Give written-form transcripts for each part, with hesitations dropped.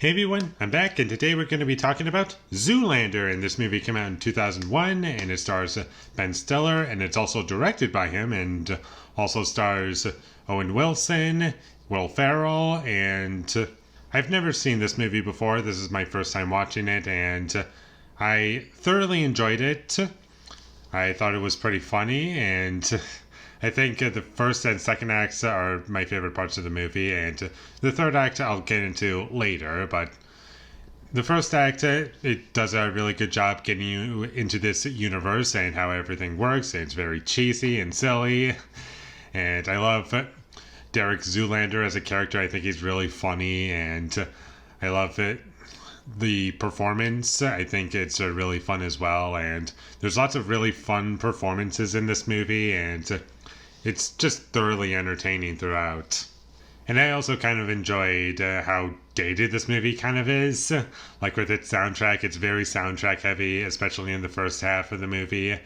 Hey everyone, I'm back, and today we're going to be talking about Zoolander. And this movie came out in 2001, and it stars Ben Stiller, and it's also directed by him, and also stars Owen Wilson, Will Ferrell, and I've never seen this movie before. This is my first time watching it, and I thoroughly enjoyed it. I thought it was pretty funny, and I think the first and second acts are my favorite parts of the movie, and the third act I'll get into later, but the first act, it does a really good job getting you into this universe and how everything works, and it's very cheesy and silly, and I love Derek Zoolander as a character. I think he's really funny, and I love it. The performance, I think it's really fun as well, and there's lots of really fun performances in this movie, and it's just thoroughly entertaining throughout. And I also kind of enjoyed how dated this movie kind of is. Like with its soundtrack, it's very soundtrack heavy, especially in the first half of the movie.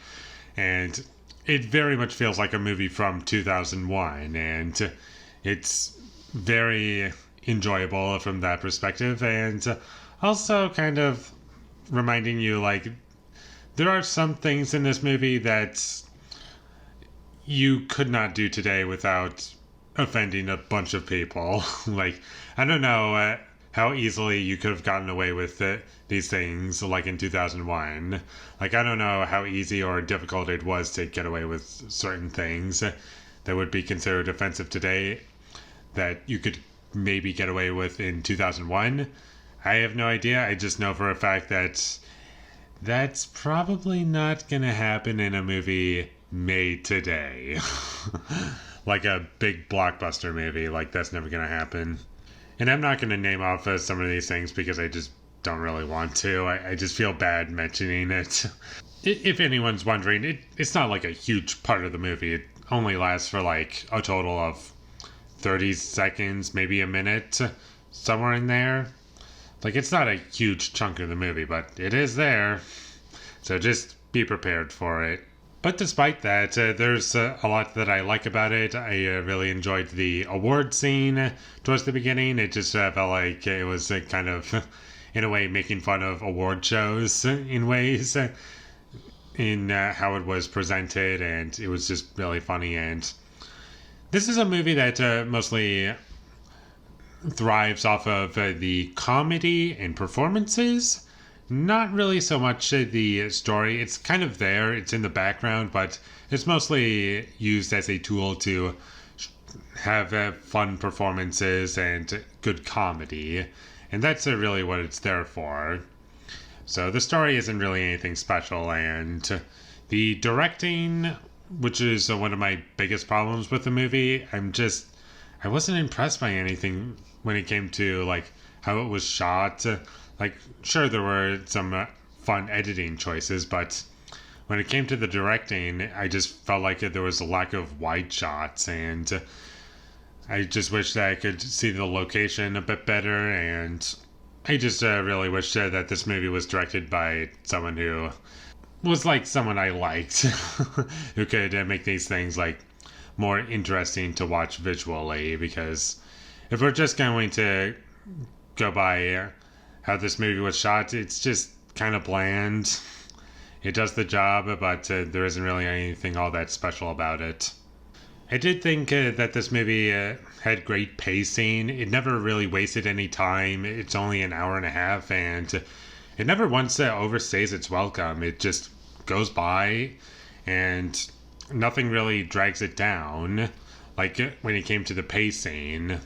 And it very much feels like a movie from 2001. And it's very enjoyable from that perspective. And also kind of reminding you, like, there are some things in this movie that you could not do today without offending a bunch of people. Like, I don't know how easily you could have gotten away with these things, like in 2001. Like, I don't know how easy or difficult it was to get away with certain things that would be considered offensive today that you could maybe get away with in 2001. I have no idea. I just know for a fact that that's probably not going to happen in a movie made today. Like a big blockbuster movie. Like, that's never gonna happen. And I'm not gonna name off some of these things because I just don't really want to. I just feel bad mentioning it. If anyone's wondering, it's not like a huge part of the movie. It only lasts for like a total of 30 seconds, maybe a minute, somewhere in there. Like, it's not a huge chunk of the movie, but it is there. So just be prepared for it. But despite that, there's a lot that I like about it. I really enjoyed the award scene towards the beginning. It just felt like it was kind of, in a way, making fun of award shows in ways, in how it was presented, and it was just really funny. And this is a movie that mostly thrives off of the comedy and performances. Not really so much the story. It's kind of there, it's in the background, but it's mostly used as a tool to have fun performances and good comedy. And that's really what it's there for. So the story isn't really anything special, and the directing, which is one of my biggest problems with the movie, I wasn't impressed by anything when it came to like how it was shot. Like, sure, there were some fun editing choices, but when it came to the directing, I just felt like there was a lack of wide shots, and I just wish that I could see the location a bit better, and I just really wish that this movie was directed by someone who was like someone I liked, who could make these things like more interesting to watch visually, because if we're just going to go by how this movie was shot, it's just kind of bland. It does the job, but there isn't really anything all that special about it. I did think that this movie had great pacing. It never really wasted any time. It's only an hour and a half, and it never once overstays its welcome. It just goes by, and nothing really drags it down, like when it came to the pacing.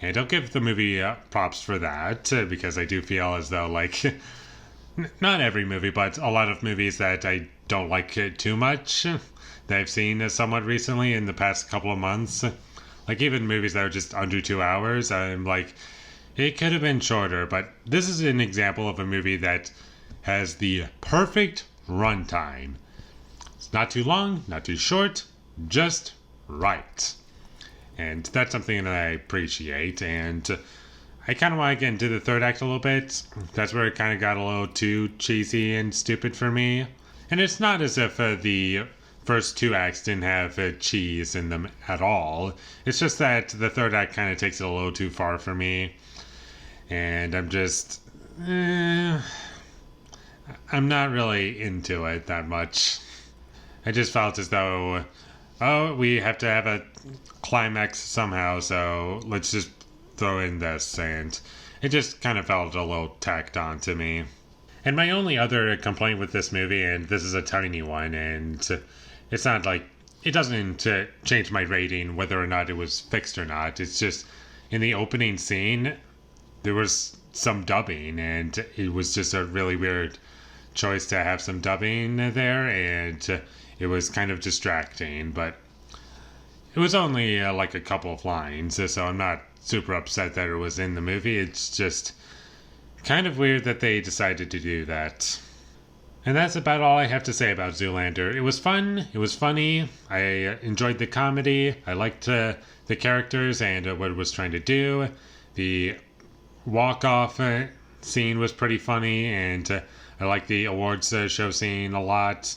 And I'll give the movie props for that, because I do feel as though, like, not every movie, but a lot of movies that I don't like too much, that I've seen somewhat recently in the past couple of months, like even movies that are just under 2 hours, I'm like, it could have been shorter, but this is an example of a movie that has the perfect runtime. It's not too long, not too short, just right. And that's something that I appreciate, and I kind of want to get into the third act a little bit. That's where it kind of got a little too cheesy and stupid for me. And it's not as if the first two acts didn't have cheese in them at all. It's just that the third act kind of takes it a little too far for me. and I'm just, I'm not really into it that much. I just felt as though, oh, we have to have a climax somehow, so let's just throw in this, and it just kind of felt a little tacked on to me. And my only other complaint with this movie, and this is a tiny one, and it's not like it doesn't change my rating whether or not it was fixed or not. It's just in the opening scene, there was some dubbing, and it was just a really weird choice to have some dubbing there, and it was kind of distracting, but it was only like a couple of lines, so I'm not super upset that it was in the movie. It's just kind of weird that they decided to do that. And that's about all I have to say about Zoolander. It was fun, it was funny, I enjoyed the comedy, I liked the characters and what it was trying to do. The walk-off scene was pretty funny, and I liked the awards show scene a lot.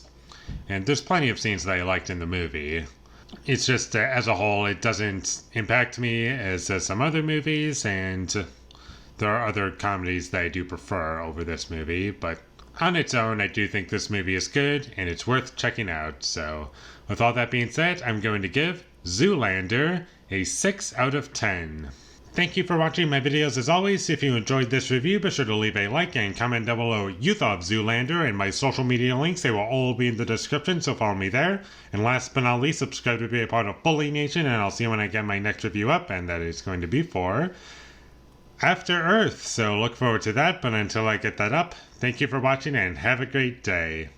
And there's plenty of scenes that I liked in the movie. It's just, as a whole, it doesn't impact me as some other movies, and there are other comedies that I do prefer over this movie, but on its own, I do think this movie is good, and it's worth checking out. So, with all that being said, I'm going to give Zoolander a 6 out of 10. Thank you for watching my videos as always. If you enjoyed this review, be sure to leave a like and comment down below what you thought of Zoolander, and my social media links, they will all be in the description, so follow me there. And last but not least, subscribe to be a part of Foley Nation, and I'll see you when I get my next review up, and that is going to be for After Earth. So look forward to that, but until I get that up, thank you for watching and have a great day.